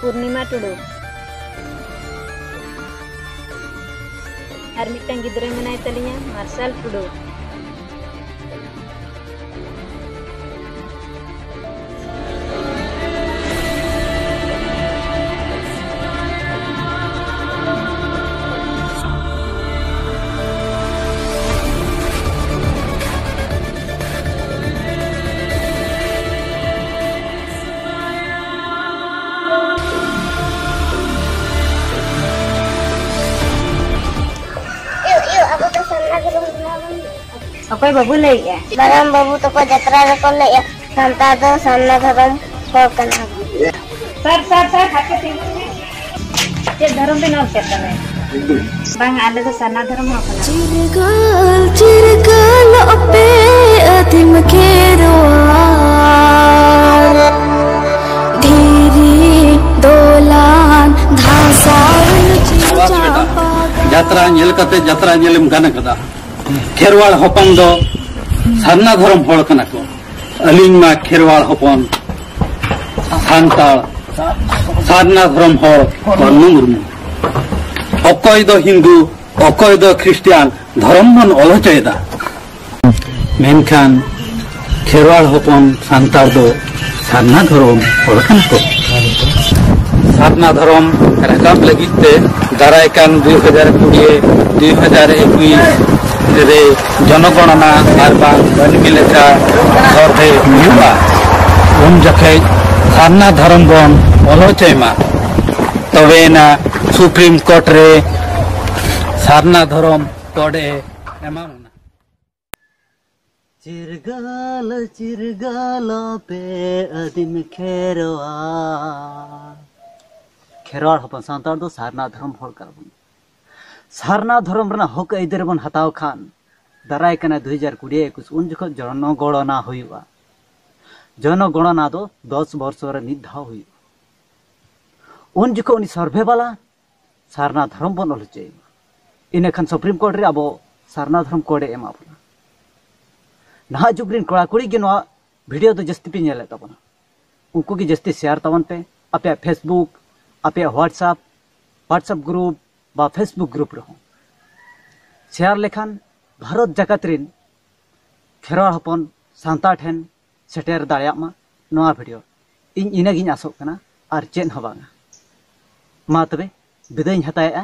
पूर्णिमा टुडू और मिटन गिद्रे मनाय तलिया Marshal Tudu. Oke babu lagi ya. Barang babu toko jatra rekon le ya. Santa do sanna dharam hokan abu. Sar hake tinggi. Cek dharam pe nol cerita nih. Bang ada tuh sana dharam hokan. Cirgal ope adim kerwar. Dhiri dolan dhasan cicapa. Jatra nyel kate jatra nyelim gana kada. Kherwar हपन दो सारना धर्म हड़ कना को अलिंग मा खेरवाड़ हपन सांताल सारना धर्म हड़ बन्नु मुर्मु अकय दो हिंदू अकय दो क्रिस्टियान धर्म मन अलचयदा मेनखान खेरवाड़ हपन सांताल दो सारना धर्म हड़ कना को सारना धर्म राकाब लगिते दारायकान 2020-2021 रे जनगणना मिलेखा सर्वे हुआ उन जखे सारना धर्म बन अलचयमा तबेना सुप्रीम कोर्ट रे सारना धर्म तोड़े एमाना चिरगाल चिरगाल पे अदिम खेरवाड़ हपन सांतार दो सारना धर्म हड़ करबन सारना धर्म रना हक इधर बन हताव खान दाराय कना 2020-21 उन जख जनगणना हुआ जनगणना दो 10 वर्ष रे मिद धाव हुआ उन जख उनी सर्वे वाला सारना धर्म बन अलचे इने खान सुप्रीम कोर्ट रे अब सारना धर्म कोडे एमा बना नहा जुगरिन कोड़ा कुड़ी के नो वीडियो तो जस्ती पे नेले तबना उनको की जस्ती शेयर तवन पे अपे फेसबुक अपे व्हाट्सएप ग्रुप बा फेसबुक ग्रुप रहो शेयर लेखान भारत जगत रिन खेरवाड़ हपन सांता ठेन सेटेर दाड़िया मा नोआ वीडियो इन इनागिन आसोग कना आर चेन हो बांगा मा तबे बिदायिन हतायेआ